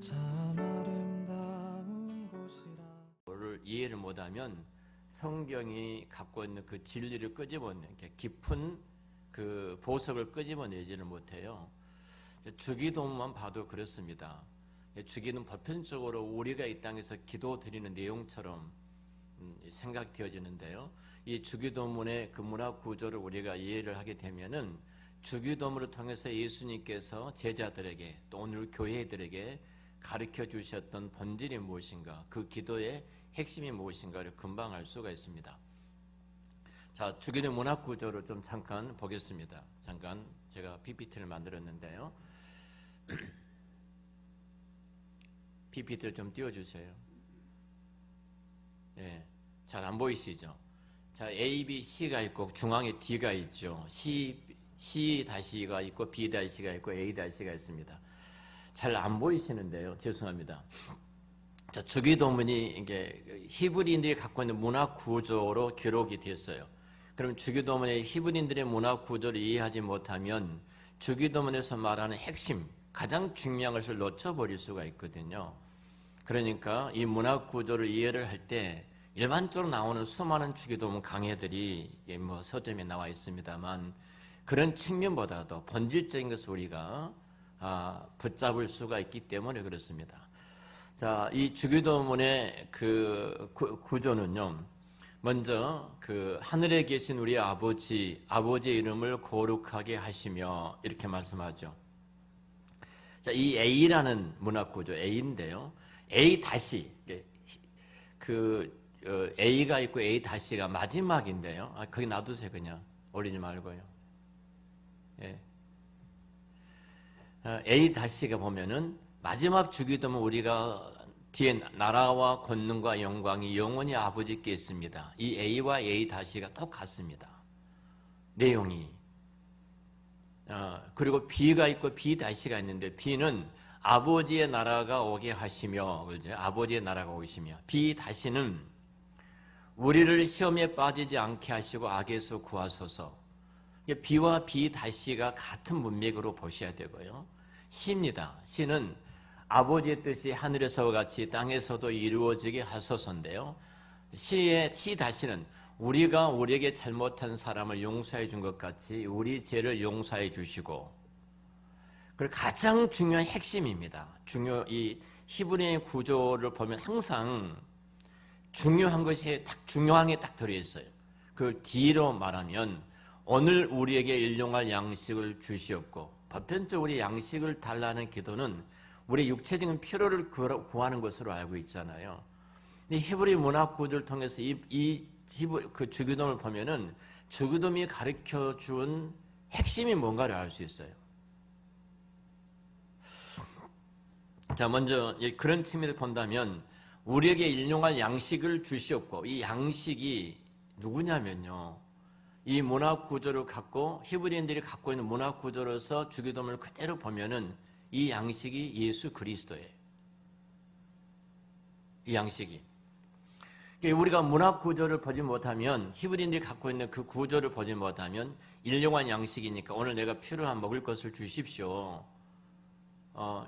참 아름다운 곳이라. 를 이해를 못하면 성경이 갖고 있는 그 진리를 끄집어내는 깊은 그 보석을 끄집어내지를 못해요. 주기도문만 봐도 그렇습니다. 주기는 보편적으로 우리가 이 땅에서 기도 드리는 내용처럼 생각되어지는데요. 이 주기도문의 그 문화 구조를 우리가 이해를 하게 되면은 주기도문을 통해서 예수님께서 제자들에게 또 오늘 교회들에게 가르쳐 주셨던 본질이 무엇인가, 그 기도의 핵심이 무엇인가를 금방 알 수가 있습니다. 자, 주기도문 문화 구조를 좀 잠깐 보겠습니다. 잠깐 제가 PPT를 만들었는데요. PPT를 좀 띄워주세요. 예, 잘 안 보이시죠? 자, A, B, C가 있고 중앙에 D가 있죠. C-가 있고 B-가 있고 A-가 있습니다. 잘 안 보이시는데요. 죄송합니다. 자, 주기도문이 이게 히브리인들이 갖고 있는 문화 구조로 기록이 됐어요. 그럼 주기도문의 히브리인들의 문화 구조를 이해하지 못하면 주기도문에서 말하는 핵심, 가장 중요한 것을 놓쳐버릴 수가 있거든요. 그러니까 이 문화 구조를 이해를 할 때 일반적으로 나오는 수많은 주기도문 강해들이 뭐 서점에 나와 있습니다만 그런 측면보다도 본질적인 것을 우리가 붙잡을 수가 있기 때문에 그렇습니다. 자, 이 주기도문의 그 구조는요, 먼저 그 하늘에 계신 우리 아버지의 이름을 거룩하게 하시며 이렇게 말씀하죠. 자, 이 A라는 문화 구조 A인데요. A 다시 A가 있고 A 다시가 마지막인데요. 거기 놔두세요. 그냥 올리지 말고요. 예. A 다시가 보면은 마지막 주기도문 우리가 뒤에 나라와 권능과 영광이 영원히 아버지께 있습니다. 이 A와 A 다시가 똑같습니다. 내용이. 그리고 B가 있고 B 다시가 있는데 B는 아버지의 나라가 오게 하시며, 그죠? 아버지의 나라가 오시며, B 다시는 우리를 시험에 빠지지 않게 하시고 악에서 구하소서. B와 B 다시가 같은 문맥으로 보셔야 되고요. C입니다. C는 아버지의 뜻이 하늘에서와 같이 땅에서도 이루어지게 하소서인데요. C 다시는 우리가 우리에게 잘못한 사람을 용서해 준 것 같이 우리 죄를 용서해 주시고, 그리고 가장 중요한 핵심입니다. 이 히브리의 구조를 보면 항상 중요한 것이 중요한 게 딱 들어있어요. 그걸 D로 말하면 오늘 우리에게 일용할 양식을 주시옵고, 보편적으로 우리 양식을 달라는 기도는 우리 육체적인 필요를 구하는 것으로 알고 있잖아요. 이 히브리 문화 구조를 통해서 그 주기도문을 보면은 주기도문이 가르쳐 준 핵심이 뭔가를 알 수 있어요. 자, 먼저 그런 측면을 본다면 우리에게 일용할 양식을 주시옵고, 이 양식이 누구냐면요, 이 문화 구조를 갖고 히브리인들이 갖고 있는 문화 구조로서 주기도문을 그대로 보면은 이 양식이 예수 그리스도예요. 이 양식이. 우리가 문화 구조를 보지 못하면, 히브리인들이 갖고 있는 그 구조를 보지 못하면 일용할 양식이니까 오늘 내가 필요한 먹을 것을 주십시오.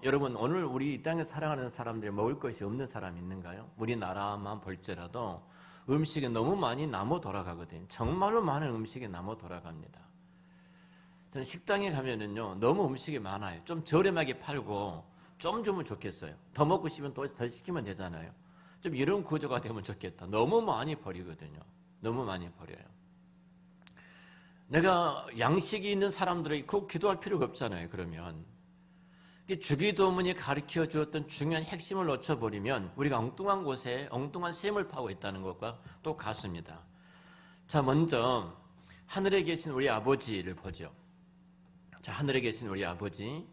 여러분, 오늘 우리 이 땅에 살아가는 사람들이 먹을 것이 없는 사람 있는가요? 우리나라만 볼지라도 음식이 너무 많이 남아 돌아가거든요. 정말로 많은 음식이 남아 돌아갑니다. 저는 식당에 가면은요, 너무 음식이 많아요. 좀 저렴하게 팔고 좀 주면 좋겠어요. 더 먹고 싶으면 또 더 시키면 되잖아요. 좀 이런 구조가 되면 좋겠다. 너무 많이 버리거든요. 너무 많이 버려요. 내가 양식이 있는 사람들이 꼭 기도할 필요가 없잖아요. 그러면 주기도문이 가르쳐 주었던 중요한 핵심을 놓쳐버리면 우리가 엉뚱한 곳에 엉뚱한 셈을 파고 있다는 것과 똑같습니다. 자, 먼저 하늘에 계신 우리 아버지를 보죠. 자, 하늘에 계신 우리 아버지.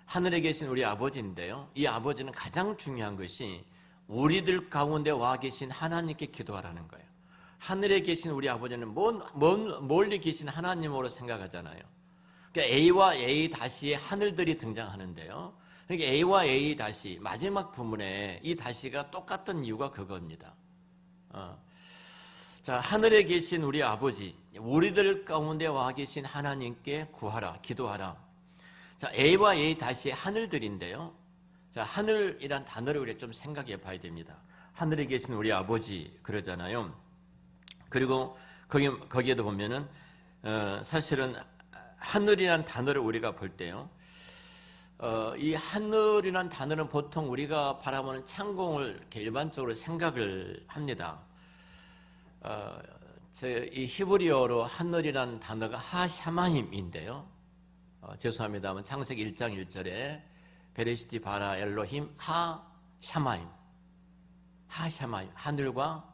하늘에 계신 우리 아버지인데요, 이 아버지는 가장 중요한 것이 우리들 가운데 와 계신 하나님께 기도하라는 거예요. 하늘에 계신 우리 아버지는 멀리 계신 하나님으로 생각하잖아요. 그러니까 A와 A 다시의 하늘들이 등장하는데요. 그러니까 A와 A 다시 마지막 부분에 이 다시가 똑같은 이유가 그겁니다. 자, 하늘에 계신 우리 아버지, 우리들 가운데 와 계신 하나님께 구하라, 기도하라. 자, A와 A 다시의 하늘들인데요. 자, 하늘이란 단어를 우리가 좀 생각해 봐야 됩니다. 하늘에 계신 우리 아버지 그러잖아요. 그리고 거기에도 보면은 사실은 하늘이란 단어를 우리가 볼 때요. 이 하늘이란 단어는 보통 우리가 바라보는 창공을 이렇게 일반적으로 생각을 합니다. 이 히브리어로 하늘이란 단어가 하샤마임인데요. 죄송합니다만 창세기 1장 1절에 베레시티 바라 엘로힘 하샤마임, 하샤마임, 하늘과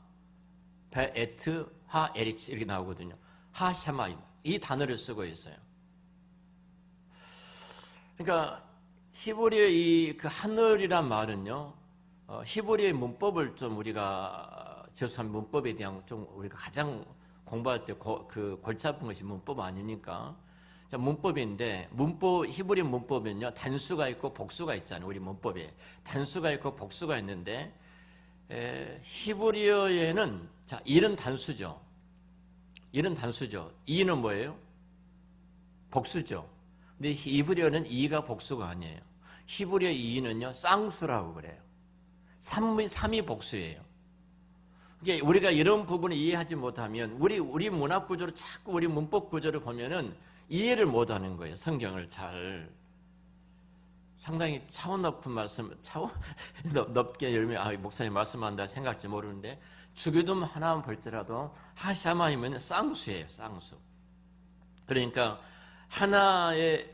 베에트 하에리치 이렇게 나오거든요. 하샤마임, 이 단어를 쓰고 있어요. 그러니까 히브리어의 그 하늘이란 말은요, 히브리어의 문법을 좀 우리가 죄송합니다, 문법에 대한 좀 우리가 가장 공부할 때 그 골치 아픈 것이 문법 아니니까. 자, 문법인데 히브리 문법은요, 단수가 있고 복수가 있잖아요. 우리 문법에 단수가 있고 복수가 있는데 히브리어에는 자, 일은 단수죠. 일은 단수죠. 이는 뭐예요? 복수죠. 근데 히브리어는 이가 복수가 아니에요. 히브리어 이는요, 쌍수라고 그래요. 삼이 복수예요. 그러니까 우리가 이런 부분을 이해하지 못하면 우리 문학 구조를 자꾸 우리 문법 구조를 보면은 이해를 못하는 거예요. 성경을 잘. 상당히 차원 높은 말씀, 차원 높게 열면 목사님 말씀한다 생각할지 모르는데 주기도문 하나만 볼지라도 하샤마임은 쌍수예요. 쌍수. 그러니까 하나의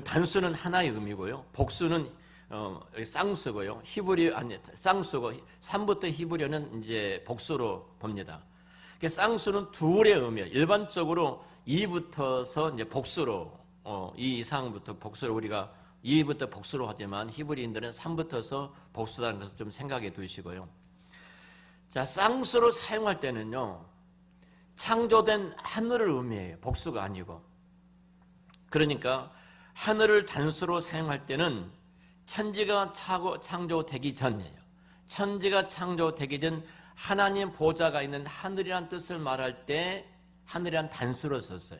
단수는 하나의 의미고요. 복수는 쌍수고요. 히브리어 아니 쌍수고 3부터 히브리어는 이제 복수로 봅니다. 그러니까 쌍수는 둘의 의미예요. 일반적으로 2부터서 이제 복수로 2 이상부터 복수로 우리가 2부터 복수로 하지만 히브리인들은 3부터서 복수라는 것을 좀 생각해 두시고요. 자, 쌍수로 사용할 때는요, 창조된 하늘을 의미해요. 복수가 아니고. 그러니까 하늘을 단수로 사용할 때는 천지가 창조되기 전이에요. 천지가 창조되기 전 하나님 보좌가 있는 하늘이란 뜻을 말할 때 하늘이란 단수로 썼어요.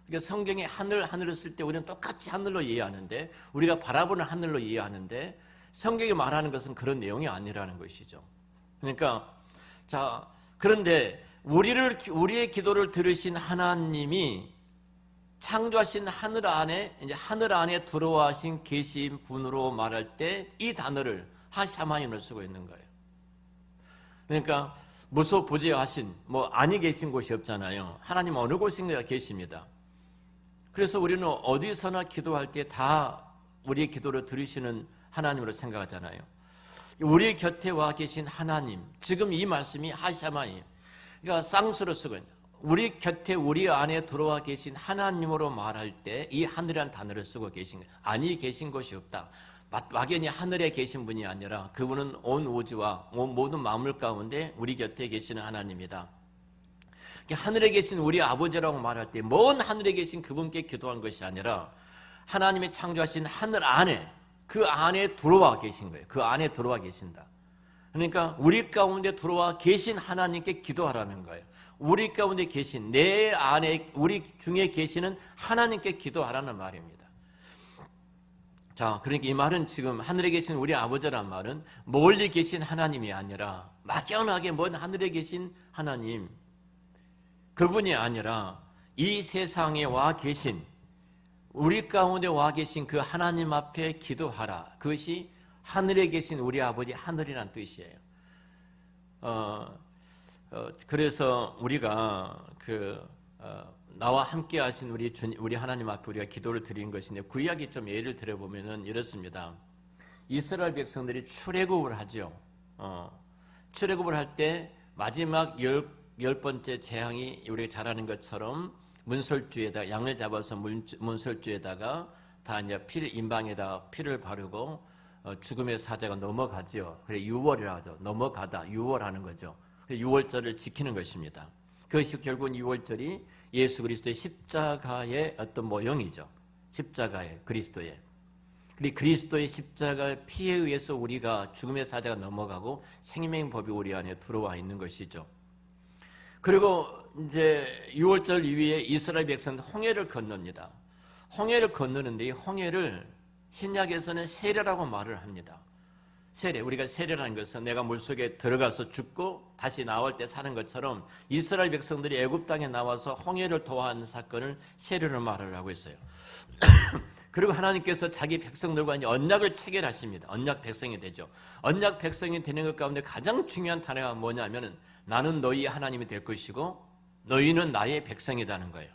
그러니까 성경에 하늘을 쓸 때 우리는 똑같이 하늘로 이해하는데 우리가 바라보는 하늘로 이해하는데 성경이 말하는 것은 그런 내용이 아니라는 것이죠. 그러니까 자, 그런데 우리의 기도를 들으신 하나님이 창조하신 하늘 안에 들어와신 계신 분으로 말할 때 이 단어를 하샤마임을 쓰고 있는 거예요. 그러니까 무소부재하신 아니 계신 곳이 없잖아요. 하나님 어느 곳인가 계십니다. 그래서 우리는 어디서나 기도할 때 다 우리의 기도를 들으시는 하나님으로 생각하잖아요. 우리 곁에 와 계신 하나님, 지금 이 말씀이 하샤마임, 그러니까 쌍수로 쓰고 있는 우리 곁에 우리 안에 들어와 계신 하나님으로 말할 때 이 하늘이라는 단어를 쓰고 계신 거예요. 아니 계신 곳이 없다. 막연히 하늘에 계신 분이 아니라 그분은 온 우주와 온 모든 만물 가운데 우리 곁에 계시는 하나님이다. 하늘에 계신 우리 아버지라고 말할 때 먼 하늘에 계신 그분께 기도한 것이 아니라 하나님이 창조하신 하늘 안에 그 안에 들어와 계신 거예요. 그 안에 들어와 계신다. 그러니까 우리 가운데 들어와 계신 하나님께 기도하라는 거예요. 우리 가운데 계신 내 안에 우리 중에 계시는 하나님께 기도하라는 말입니다. 자, 그러니까 이 말은 지금 하늘에 계신 우리 아버지란 말은 멀리 계신 하나님이 아니라 막연하게 먼 하늘에 계신 하나님, 그분이 아니라 이 세상에 와 계신 우리 가운데 와 계신 그 하나님 앞에 기도하라. 그것이 하늘에 계신 우리 아버지 하늘이란 뜻이에요. 그래서 우리가 나와 함께 하신 우리 하나님 앞에 우리가 기도를 드린 것인데 구약이 좀 예를 들어보면은 이렇습니다. 이스라엘 백성들이 출애굽을 하죠. 출애굽을 할 때 마지막 열 번째 재앙이 우리가 잘 아는 것처럼 문설주에다 양을 잡아서 문설주에다가 다 이제 인방에다 피를 바르고 죽음의 사자가 넘어가죠. 그래 유월이라고 하죠. 넘어가다 유월하는 거죠. 유월절을 지키는 것입니다. 그것이 결국은 유월절이 예수 그리스도의 십자가의 어떤 모형이죠. 십자가의 그리스도의. 그리고 그리스도의 십자가의 피에 의해서 우리가 죽음의 사자가 넘어가고 생명의 법이 우리 안에 들어와 있는 것이죠. 그리고 이제 유월절 이후에 이스라엘 백성은 홍해를 건넙니다. 홍해를 건너는데 이 홍해를 신약에서는 세례라고 말을 합니다. 세례, 우리가 세례라는 것은 내가 물속에 들어가서 죽고 다시 나올 때 사는 것처럼 이스라엘 백성들이 애굽 땅에 나와서 홍해를 도하는 사건을 세례로 말을 하고 있어요. 그리고 하나님께서 자기 백성들과 이제 언약을 체결하십니다. 언약 백성이 되죠. 언약 백성이 되는 것 가운데 가장 중요한 단어가 뭐냐면은 나는 너희 하나님이 될 것이고 너희는 나의 백성이라는 거예요.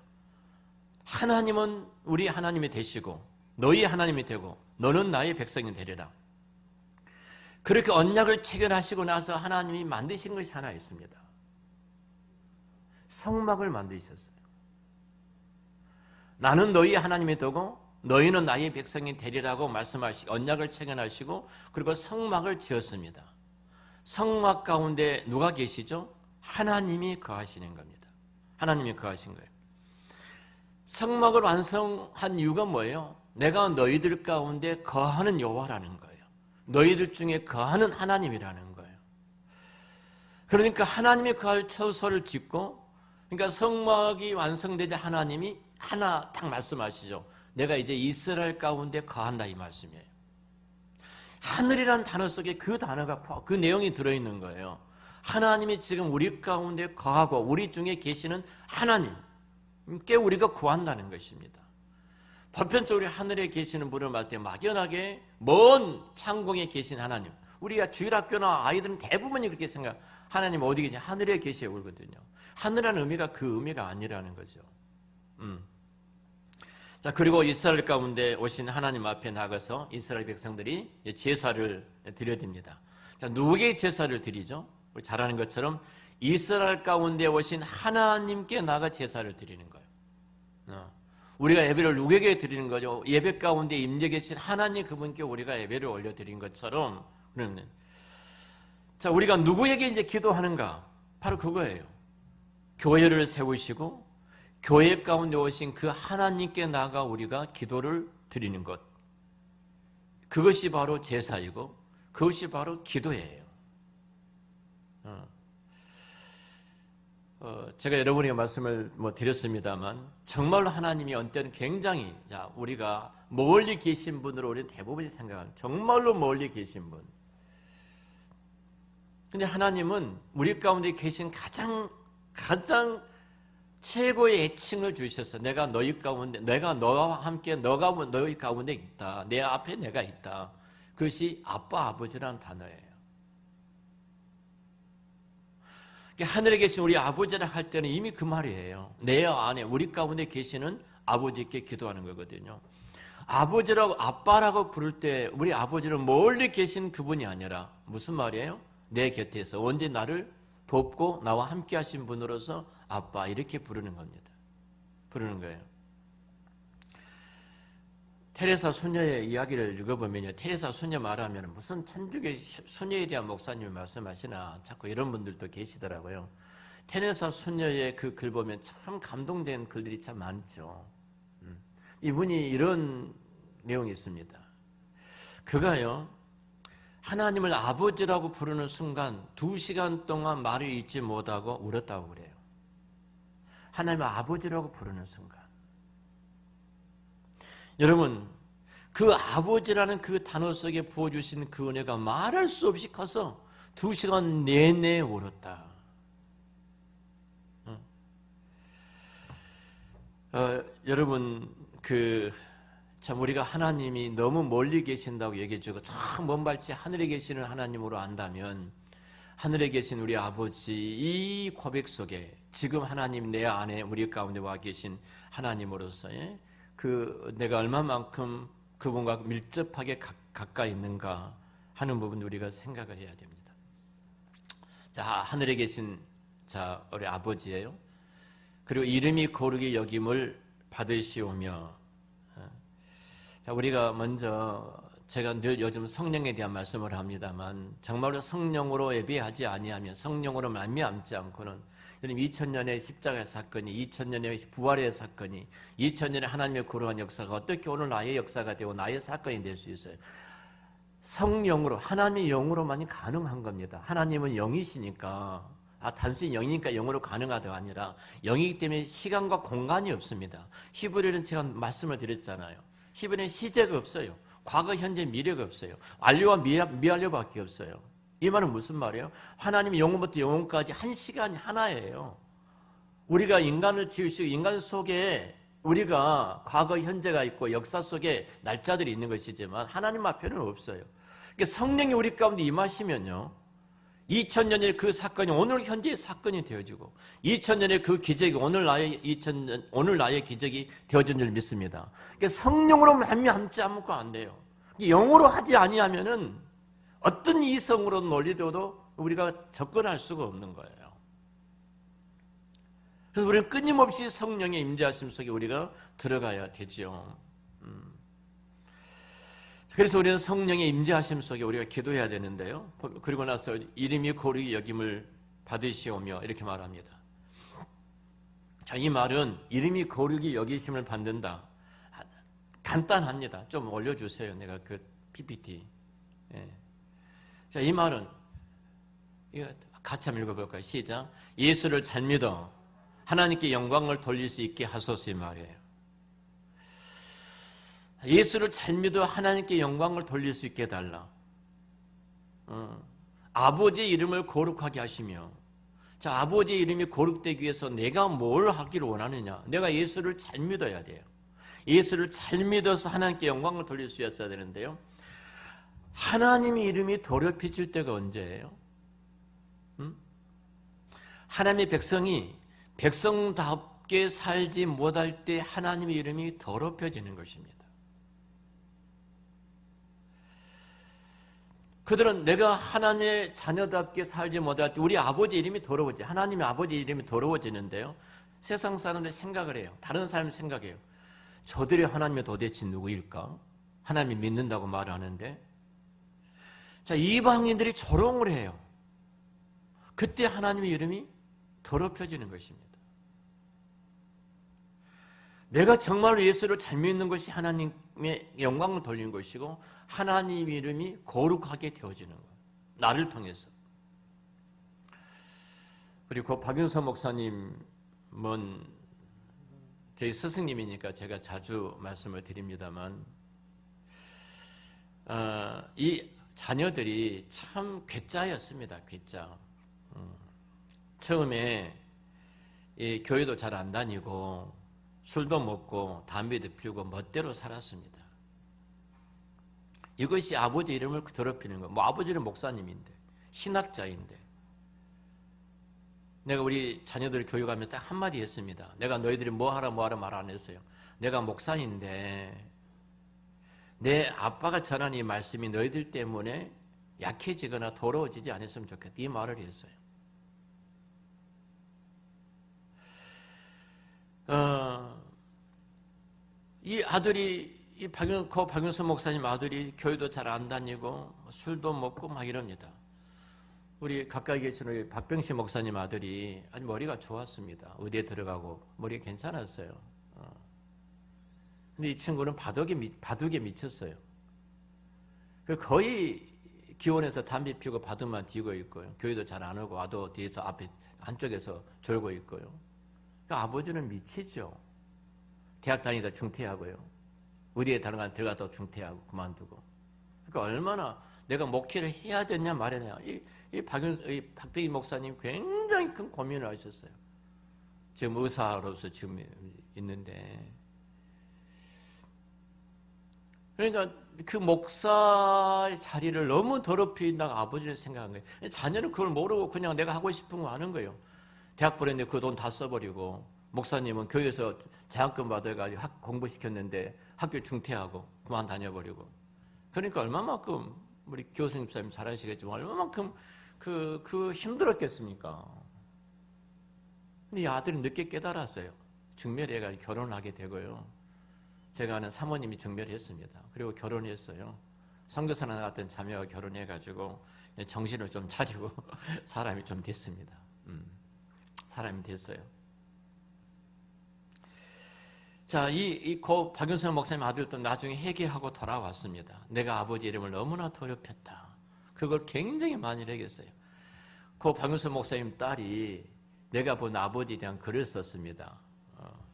하나님은 우리 하나님이 되시고 너희 하나님이 되고 너는 나의 백성이 되리라. 그렇게 언약을 체결하시고 나서 하나님이 만드신 것이 하나 있습니다. 성막을 만드셨어요. 나는 너희 하나님이 되고 너희는 나의 백성이 되리라고 말씀하시고 언약을 체결하시고 그리고 성막을 지었습니다. 성막 가운데 누가 계시죠? 하나님이 거하시는 겁니다. 하나님이 거하신 거예요. 성막을 완성한 이유가 뭐예요? 내가 너희들 가운데 거하는 여호와라는 거예요. 너희들 중에 거하는 하나님이라는 거예요. 그러니까 하나님이 거할 처소를 짓고, 그러니까 성막이 완성되자 하나님이 하나 딱 말씀하시죠. 내가 이제 이스라엘 가운데 거한다 이 말씀이에요. 하늘이란 단어 속에 그 단어가 그 내용이 들어있는 거예요. 하나님이 지금 우리 가운데 거하고 우리 중에 계시는 하나님께 우리가 구한다는 것입니다. 보편적으로 하늘에 계시는 분을 말 때 막연하게 먼 창공에 계신 하나님, 우리가 주일학교나 아이들은 대부분이 그렇게 생각, 하나님 어디 계시? 하늘에 계시오 그러거든요. 하늘이라는 의미가 그 의미가 아니라는 거죠. 자, 그리고 이스라엘 가운데 오신 하나님 앞에 나가서 이스라엘 백성들이 제사를 드려야 자, 누구에게 제사를 드리죠? 우리 잘 아는 것처럼 이스라엘 가운데 오신 하나님께 나가 제사를 드리는 거예요. 우리가 예배를 누구에게 드리는 거죠? 예배 가운데 임재 계신 하나님 그분께 우리가 예배를 올려드린 것처럼. 그러면 자, 우리가 누구에게 이제 기도하는가? 바로 그거예요. 교회를 세우시고 교회 가운데 오신 그 하나님께 나가 우리가 기도를 드리는 것. 그것이 바로 제사이고 그것이 바로 기도예요. 제가 여러분에게 말씀을 드렸습니다만 정말로 하나님이 언때는 굉장히 우리가 멀리 계신 분으로 우리 대부분이 생각하는 정말로 멀리 계신 분. 근데 하나님은 우리 가운데 계신 가장 최고의 애칭을 주셨어. 내가 너희 가운데, 내가 너와 함께 너희 가운데 있다. 내 앞에 내가 있다. 그것이 아빠, 아버지라는 단어예요. 하늘에 계신 우리 아버지라 할 때는 이미 그 말이에요. 내 안에 우리 가운데 계시는 아버지께 기도하는 거거든요. 아버지라고 아빠라고 부를 때 우리 아버지는 멀리 계신 그분이 아니라 무슨 말이에요? 내 곁에서 언제 나를 돕고 나와 함께 하신 분으로서 아빠 이렇게 부르는 겁니다. 부르는 거예요. 테레사 수녀의 이야기를 읽어보면요. 테레사 수녀 말하면 무슨 천주교 수녀에 대한 목사님이 말씀하시나 자꾸 이런 분들도 계시더라고요. 테레사 수녀의 그 글 보면 참 감동된 글들이 참 많죠. 이분이 이런 내용이 있습니다. 그가요. 하나님을 아버지라고 부르는 순간 2시간 동안 말을 잊지 못하고 울었다고 그래요. 하나님을 아버지라고 부르는 순간. 여러분, 그 아버지라는 그 단어 속에 부어주신 그 은혜가 말할 수 없이 커서 2시간 내내 울었다. 여러분, 참 우리가 하나님이 너무 멀리 계신다고 얘기해주고 참 먼 발치 하늘에 계시는 하나님으로 안다면 하늘에 계신 우리 아버지 이 고백 속에 지금 하나님 내 안에 우리 가운데 와 계신 하나님으로서의 내가 얼마만큼 그분과 밀접하게 가까이 있는가 하는 부분 우리가 생각을 해야 됩니다. 자, 하늘에 계신 우리 아버지예요. 그리고 이름이 거룩히 여김을 받으시오며. 자, 우리가 먼저 제가 늘 요즘 성령에 대한 말씀을 합니다만 정말로 성령으로 예배하지 아니하면 성령으로 말미암지 않고는 2000년의 십자가의 사건이 2000년의 부활의 사건이 2000년의 하나님의 거룩한 역사가 어떻게 오늘 나의 역사가 되고 나의 사건이 될 수 있어요. 성령으로 하나님의 영으로만이 가능한 겁니다. 하나님은 영이시니까 단순히 영이니까 영으로 가능하다가 아니라 영이기 때문에 시간과 공간이 없습니다. 히브리는 제가 말씀을 드렸잖아요. 히브리는 시제가 없어요. 과거, 현재, 미래가 없어요. 완료와 미완료밖에 없어요. 이 말은 무슨 말이에요? 하나님이 영원부터 영원까지 한 시간이 하나예요. 우리가 인간을 지으시고 인간 속에 우리가 과거, 현재가 있고 역사 속에 날짜들이 있는 것이지만 하나님 앞에는 없어요. 그러니까 성령이 우리 가운데 임하시면요, 2000년의 그 사건이 오늘 현재의 사건이 되어지고 2000년의 그 기적이 오늘 나의 기적이 되어진 줄 믿습니다. 그러니까 성령으로 함지 않고 안 돼요. 영으로 하지 아니하면은 어떤 이성으로 논리로도 우리가 접근할 수가 없는 거예요. 그래서 우리는 끊임없이 성령의 임재하심 속에 우리가 들어가야 되죠. 그래서 우리는 성령의 임재하심 속에 우리가 기도해야 되는데요. 그리고 나서 이름이 거룩히 여김을 받으시오며 이렇게 말합니다. 자, 이 말은 이름이 거룩히 여기심을 받는다. 간단합니다. 좀 올려주세요. 내가 그 PPT. 예. 자, 이 말은 이거 같이 한번 읽어볼까요? 시작. 예수를 잘 믿어 하나님께 영광을 돌릴 수 있게 하소서 이 말이에요. 예수를 잘 믿어 하나님께 영광을 돌릴 수 있게 해달라. 아버지의 이름을 거룩하게 하시며, 자, 아버지의 이름이 거룩되기 위해서 내가 뭘 하기를 원하느냐? 내가 예수를 잘 믿어야 돼요. 예수를 잘 믿어서 하나님께 영광을 돌릴 수 있어야 되는데요. 하나님의 이름이 더럽혀질 때가 언제예요? 하나님의 백성이 백성답게 살지 못할 때 하나님의 이름이 더럽혀지는 것입니다. 그들은 내가 하나님의 자녀답게 살지 못할 때 우리 아버지 이름이 더러워지, 하나님의 아버지 이름이 더러워지는데요. 세상 사람들이 생각을 해요. 다른 사람이 생각해요. 저들이 하나님이 도대체 누구일까? 하나님이 믿는다고 말하는데, 자, 이방인들이 조롱을 해요. 그때 하나님의 이름이 더럽혀지는 것입니다. 내가 정말로 예수를 잘 믿는 것이 하나님의 영광을 돌리는 것이고 하나님 이름이 거룩하게 되어지는 것. 나를 통해서. 그리고 박윤서 목사님은 저희 스승님이니까 제가 자주 말씀을 드립니다만 이 자녀들이 참 괴짜였습니다. 괴짜. 처음에 이 교회도 잘 안 다니고 술도 먹고 담배도 피우고 멋대로 살았습니다. 이것이 아버지 이름을 더럽히는 거예요. 뭐 아버지는 목사님인데, 신학자인데. 내가 우리 자녀들 교육하면서 딱 한마디 했습니다. 내가 너희들이 뭐 하라 말 안 했어요. 내가 목사인데 내 아빠가 전한 이 말씀이 너희들 때문에 약해지거나 더러워지지 않았으면 좋겠다. 이 말을 했어요. 이 아들이 박윤수 목사님 아들이 교회도 잘 안 다니고 술도 먹고 막 이럽니다. 우리 가까이 계시는 우리 박병식 목사님 아들이 아주 머리가 좋았습니다. 의대에 들어가고 머리가 괜찮았어요. 근데 이 친구는 바둑에 미쳤어요. 거의 기원에서 담배 피우고 바둑만 뒤고 있고요. 교회도 잘 안 오고 와도 뒤에서 앞에 안쪽에서 졸고 있고요. 그러니까 아버지는 미치죠. 대학 다니다 중퇴하고요. 의대에 들어가서 중퇴하고 그만두고. 그러니까 얼마나 내가 목회를 해야 되냐 말해야 되냐. 이 박병희 목사님 굉장히 큰 고민을 하셨어요. 지금 의사로서 지금 있는데. 그러니까 그 목사의 자리를 너무 더럽힌다고 아버지를 생각한 거예요. 자녀는 그걸 모르고 그냥 내가 하고 싶은 거 하는 거예요. 대학 보냈는데 그 돈 다 써버리고, 목사님은 교회에서 장학금 받아가지고 공부시켰는데 학교 중퇴하고 그만 다녀버리고. 그러니까 얼마만큼 우리 교수님 잘 아시겠지만 얼마만큼 그 힘들었겠습니까? 근데 이 아들이 늦게 깨달았어요. 중멸해가지고 결혼을 하게 되고요. 제가 아는 사모님이 중멸했습니다. 그리고 결혼했어요. 선교사 나갔던 자매와 결혼해가지고 정신을 좀 차리고 사람이 좀 됐습니다. 사람이 됐어요. 자, 고 박윤선 목사님 아들도 나중에 회개하고 돌아왔습니다. 내가 아버지 이름을 너무나 더럽혔다. 그걸 굉장히 많이 얘기했어요. 고 박윤선 목사님 딸이 내가 본 아버지에 대한 글을 썼습니다.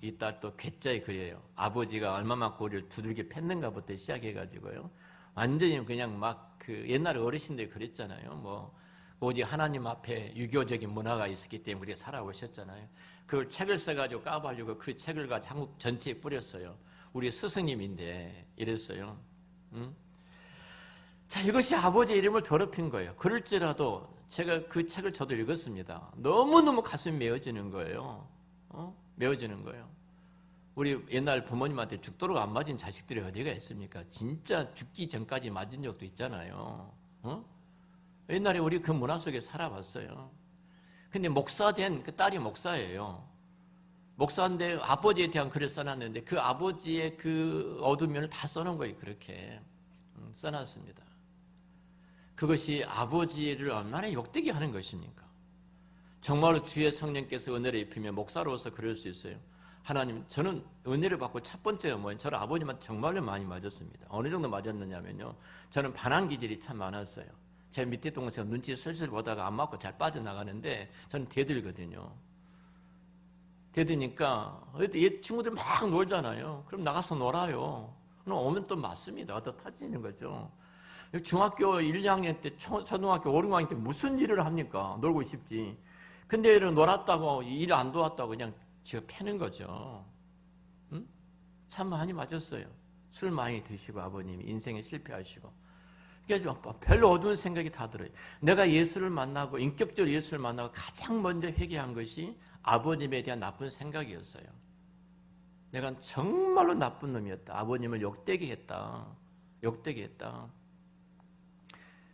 이 딸 또 괴짜에 그래요. 아버지가 얼마만큼 우리를 두들겨 팼는가부터 시작해가지고요. 완전히 그냥 막 그 옛날에 어르신들이 그랬잖아요. 뭐 오직 하나님 앞에 유교적인 문화가 있었기 때문에 우리가 살아오셨잖아요. 그 책을 써가지고 까발리고 그 책을 가지고 한국 전체에 뿌렸어요. 우리 스승님인데 이랬어요. 응? 자, 이것이 아버지의 이름을 더럽힌 거예요. 그럴지라도 제가 그 책을 저도 읽었습니다. 너무너무 가슴이 메어지는 거예요. 메어지는 거예요. 우리 옛날 부모님한테 죽도록 안 맞은 자식들이 어디가 있습니까? 진짜 죽기 전까지 맞은 적도 있잖아요. 옛날에 우리 그 문화 속에 살아봤어요. 근데 목사된 그 딸이 목사예요. 목사인데 아버지에 대한 글을 써놨는데 그 아버지의 그 어두운 면을 다 써놓은 거예요. 그렇게 써놨습니다. 그것이 아버지를 얼마나 욕되게 하는 것입니까? 정말로 주의 성령께서 은혜를 입히면 목사로서 그럴 수 있어요. 하나님, 저는 은혜를 받고 첫 번째가 뭐예요? 저는 아버님한테 정말로 많이 맞았습니다. 어느 정도 맞았느냐면요. 저는 반항 기질이 참 많았어요. 제 밑에 동생가 눈치 슬슬 보다가 안 맞고 잘 빠져나가는데 저는 대들거든요. 대드니까 얘 친구들 막 놀잖아요. 그럼 나가서 놀아요. 그럼 오면 또 맞습니다. 또 터지는 거죠. 중학교 1, 2학년 때, 초등학교 5, 6학년 때 무슨 일을 합니까? 놀고 싶지. 근데 얘를 놀았다고, 일 안 도왔다고 그냥 지가 패는 거죠. 응? 참 많이 맞았어요. 술 많이 드시고 아버님이 인생에 실패하시고. 그러니까 별로 어두운 생각이 다 들어요. 내가 예수를 만나고 인격적으로 예수를 만나고 가장 먼저 회개한 것이 아버님에 대한 나쁜 생각이었어요. 내가 정말로 나쁜 놈이었다. 아버님을 욕되게 했다. 욕되게 했다.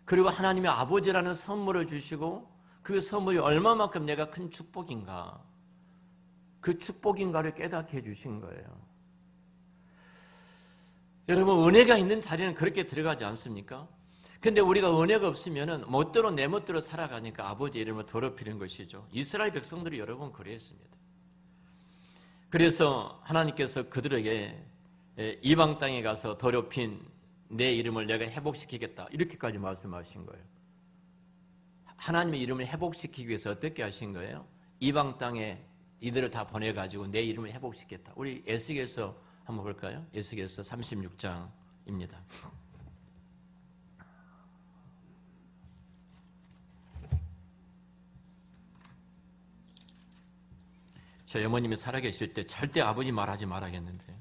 그리고 하나님의 아버지라는 선물을 주시고 그 선물이 얼마만큼 내가 큰 축복인가, 그 축복인가를 깨닫게 해주신 거예요. 여러분, 은혜가 있는 자리는 그렇게 들어가지 않습니까? 근데 우리가 은혜가 없으면 멋대로 내 멋대로 살아가니까 아버지 이름을 더럽히는 것이죠. 이스라엘 백성들이 여러 번 그랬습니다. 그래서 하나님께서 그들에게 이방 땅에 가서 더럽힌 내 이름을 내가 회복시키겠다, 이렇게까지 말씀하신 거예요. 하나님의 이름을 회복시키기 위해서 어떻게 하신 거예요? 이방 땅에 이들을 다 보내가지고 내 이름을 회복시켰다. 우리 에스겔서 한번 볼까요? 에스겔서 36장입니다. 저희 어머님이 살아계실 때 절대 아버지 말하지 말아야겠는데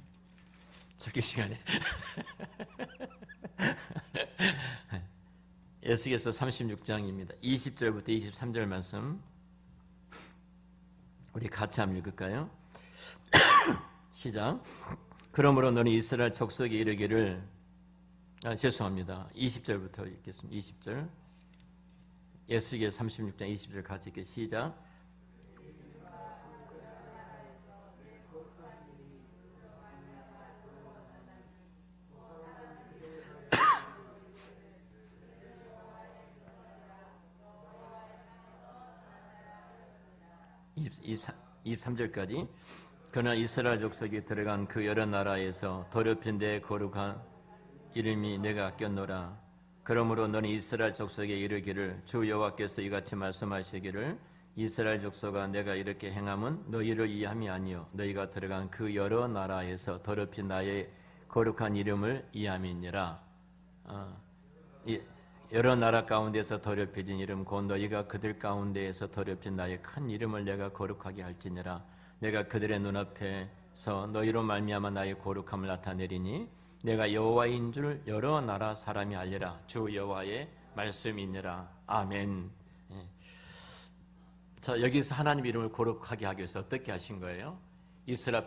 설교 시간에 에스겔서 36장입니다. 20절부터 23절 말씀 우리 같이 한번 읽을까요? 시작. 그러므로 너는 이스라엘 족속에 이르기를, 죄송합니다. 20절부터 읽겠습니다. 20절. 에스겔 36장 20절 같이 읽게. 시작. 이 23절까지. 그러나 이스라엘 족속이 들어간 그 여러 나라에서 더럽힌 내 거룩한 이름이 내가 아꼈노라. 그러므로 너는 이스라엘 족속에 이르기를, 주 여호와께서 이같이 말씀하시기를, 이스라엘 족속아, 내가 이렇게 행함은 너희를 이해함이 아니요 너희가 들어간 그 여러 나라에서 더럽힌 나의 거룩한 이름을 이해함이니라. 여러 나라 가운데서 더럽혀진 이름 곧 너희가 그들 가운데에서 더럽힌 나의 큰 이름을 내가 거룩하게 할지니라. 내가 그들의 눈앞에서 너희로 말미암아 나의 거룩함을 나타내리니 내가 여호와인 줄 여러 나라 사람이 알리라. 주 여호와의 말씀이니라. 아멘. 자, 여기서 하나님 이름을 거룩하게 하기 위해서 어떻게 하신 거예요?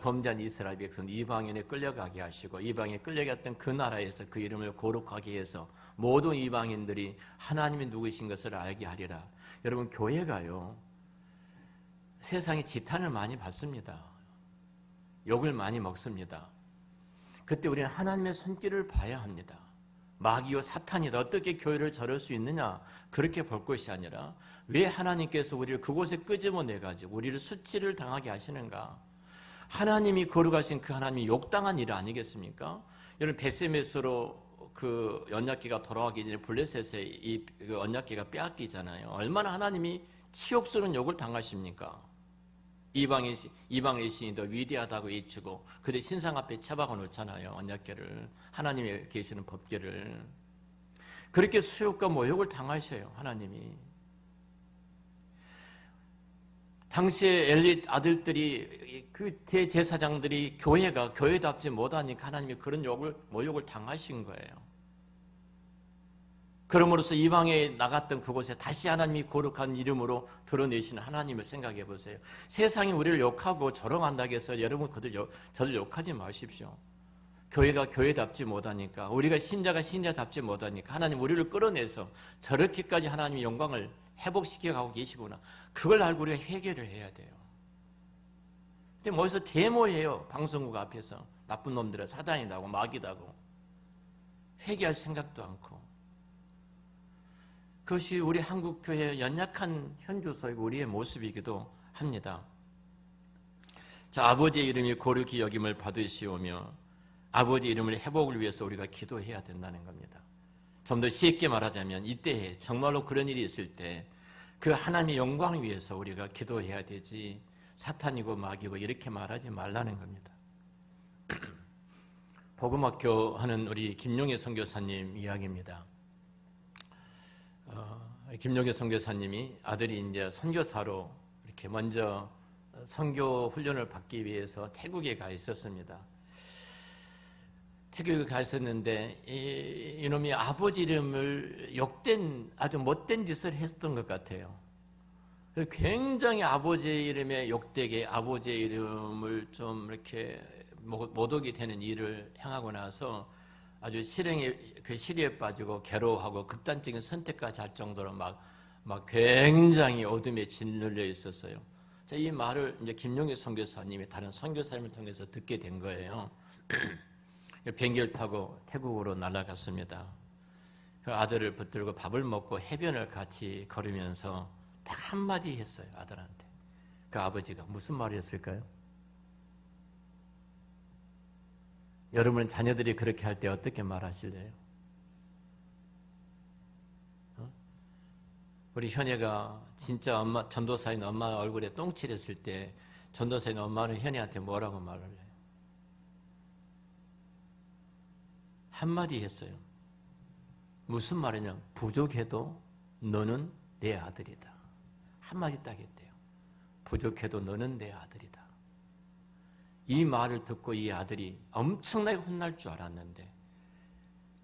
범죄한 이스라엘 백성 이방인에 끌려가게 하시고, 이방에 끌려갔던 그 나라에서 그 이름을 거룩하게 해서 모든 이방인들이 하나님이 누구신 것을 알게 하리라. 여러분, 교회가요, 세상에 지탄을 많이 받습니다. 욕을 많이 먹습니다. 그때 우리는 하나님의 손길을 봐야 합니다. 마귀와 사탄이 어떻게 교회를 저럴 수 있느냐, 그렇게 볼 것이 아니라 왜 하나님께서 우리를 그곳에 끄집어내가지고 우리를 수치를 당하게 하시는가. 하나님이 거룩하신 그 하나님이 욕당한 일 아니겠습니까? 여러분, 베세메스로 그 언약궤가 돌아가기 전에 블레셋에 이 언약궤가 빼앗기잖아요. 얼마나 하나님이 치욕스러운 욕을 당하십니까? 이방의 신이 더 위대하다고 외치고 그들 신상 앞에 처박아 놓잖아요. 언약궤를, 하나님의 계시는 법궤를. 그렇게 수욕과 모욕을 당하셔요. 하나님이. 당시에 엘리 아들들이 그 대제사장들이 교회가 교회답지 못하니까 하나님이 그런 모욕을 당하신 거예요. 그럼으로써 이방에 나갔던 그곳에 다시 하나님이 거룩한 이름으로 드러내시는 하나님을 생각해 보세요. 세상이 우리를 욕하고 조롱한다고 해서 여러분 저를 욕하지 마십시오. 교회가 교회답지 못하니까, 우리가 신자가 신자답지 못하니까 하나님 우리를 끌어내서 저렇게까지 하나님의 영광을 회복시켜 가고 계시구나. 그걸 알고 우리가 회개를 해야 돼요. 근데 어디서 데모해요. 방송국 앞에서 나쁜 놈들은 사단이라고 마귀다고. 회개할 생각도 않고. 그것이 우리 한국교회의 연약한 현주소이고 우리의 모습이기도 합니다. 자, 아버지의 이름이 거룩히 여김을 받으시오며 아버지 이름을 회복을 위해서 우리가 기도해야 된다는 겁니다. 좀 더 쉽게 말하자면 이때에 정말로 그런 일이 있을 때 그 하나님의 영광을 위해서 우리가 기도해야 되지 사탄이고 마귀고 이렇게 말하지 말라는 겁니다. 복음학교 하는 우리 김용희 선교사님 이야기입니다. 김용희 선교사님이 아들이 이제 선교사로 이렇게 먼저 선교 훈련을 받기 위해서 태국에 가 있었습니다. 태국에 가 있었는데 이놈이 아버지 이름을 아주 못된 짓을 했던 것 같아요. 굉장히 아버지의 이름에 욕되게 아버지의 이름을 좀 이렇게 모독이 되는 일을 행하고 나서 아주 시리에 빠지고 괴로워하고 극단적인 선택까지 할 정도로 막 굉장히 어둠에 짓눌려 있었어요. 자, 이 말을 이제 김용희 선교사님이 다른 선교사님을 통해서 듣게 된 거예요. 비행기를 타고 태국으로 날아갔습니다. 그 아들을 붙들고 밥을 먹고 해변을 같이 걸으면서 딱 한마디 했어요. 아들한테. 그 아버지가 무슨 말을 했을까요? 여러분은 자녀들이 그렇게 할 때 어떻게 말하실래요? 우리 현애가 진짜 전도사인 엄마 얼굴에 똥칠했을 때 전도사인 엄마는 현애한테 뭐라고 말을 해요? 한마디 했어요. 무슨 말이냐? 부족해도 너는 내 아들이다. 한마디 딱 했대요. 부족해도 너는 내 아들이다. 이 말을 듣고 이 아들이 엄청나게 혼날 줄 알았는데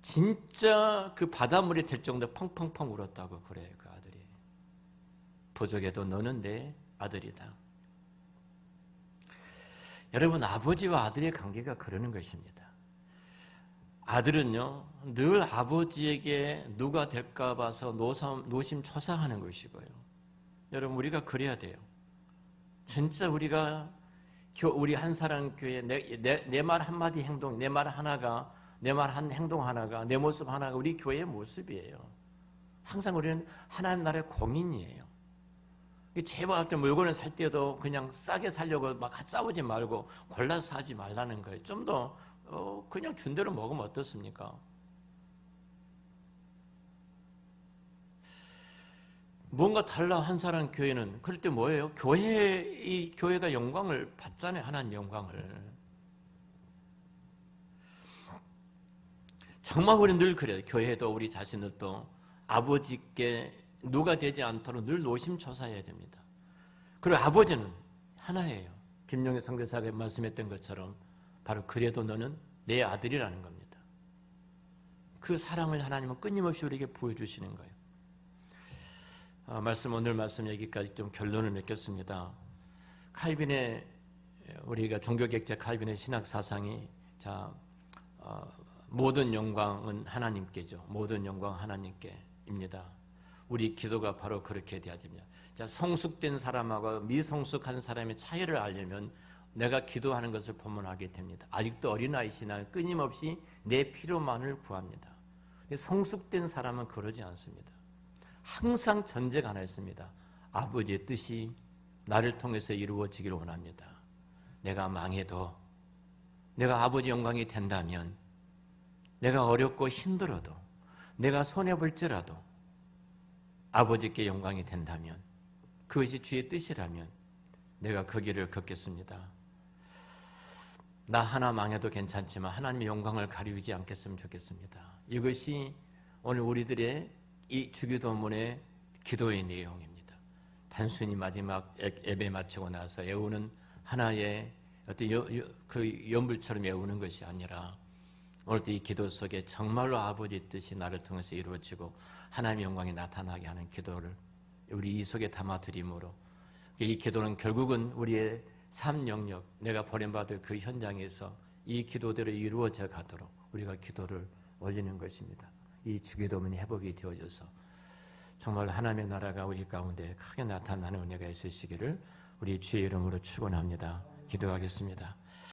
진짜 그 바닷물이 될 정도로 펑펑펑 울었다고 그래요. 그 아들이. 부족해도 너는 내 아들이다. 여러분, 아버지와 아들의 관계가 그러는 것입니다. 아들은요, 늘 아버지에게 누가 될까 봐서 노심초사하는 것이고요. 여러분, 우리가 그래야 돼요. 진짜 우리 한 사람 교회 내 말 한마디 행동, 내 말 하나가, 내 말 한 행동 하나가, 내 모습 하나가 우리 교회의 모습이에요. 항상 우리는 하나님 나라의 공인이에요. 제발 물건을 살 때도 그냥 싸게 살려고 막 싸우지 말고 골라서 사지 말라는 거예요. 좀 더 그냥 준 대로 먹으면 어떻습니까? 뭔가 달라 한 사람 교회는 그럴 때 뭐예요? 교회가 영광을 받잖아요. 하나님 영광을. 정말 우리는 늘 그래요. 교회도 우리 자신들도 아버지께 누가 되지 않도록 늘 노심초사해야 됩니다. 그리고 아버지는 하나예요. 김용희 선교사가 말씀했던 것처럼 바로 그래도 너는 내 아들이라는 겁니다. 그 사랑을 하나님은 끊임없이 우리에게 보여주시는 거예요. 오늘 말씀 여기까지 좀 결론을 맺겠습니다. 칼빈의 우리가 종교개혁자 칼빈의 신학 사상이 모든 영광은 하나님께죠. 모든 영광 하나님께입니다. 우리 기도가 바로 그렇게 돼야 됩니다. 성숙된 사람하고 미성숙한 사람의 차이를 알려면 내가 기도하는 것을 보면 알게 됩니다. 아직도 어린아이시나 끊임없이 내 필요만을 구합니다. 성숙된 사람은 그러지 않습니다. 항상 전제가 하나 있습니다. 아버지의 뜻이 나를 통해서 이루어지기를 원합니다. 내가 망해도, 내가 아버지 영광이 된다면, 내가 어렵고 힘들어도, 내가 손해볼지라도 아버지께 영광이 된다면, 그것이 주의 뜻이라면 내가 그 길을 걷겠습니다. 나 하나 망해도 괜찮지만 하나님의 영광을 가리우지 않겠으면 좋겠습니다. 이것이 오늘 우리들의 이 주기도문의 기도의 내용입니다. 단순히 마지막 예배 마치고 나서 외우는 하나의 어떤 그 연불처럼 외우는 것이 아니라 오늘도 이 기도 속에 정말로 아버지 뜻이 나를 통해서 이루어지고 하나님의 영광이 나타나게 하는 기도를 우리 이 속에 담아드림으로 이 기도는 결국은 우리의 삶 영역, 내가 버림받을 그 현장에서 이 기도대로 이루어져 가도록 우리가 기도를 올리는 것입니다. 이 주기도문이 회복이 되어져서 정말 하나님의 나라가 우리 가운데 크게 나타나는 은혜가 있으시기를 우리 주의 이름으로 축원합니다. 기도하겠습니다.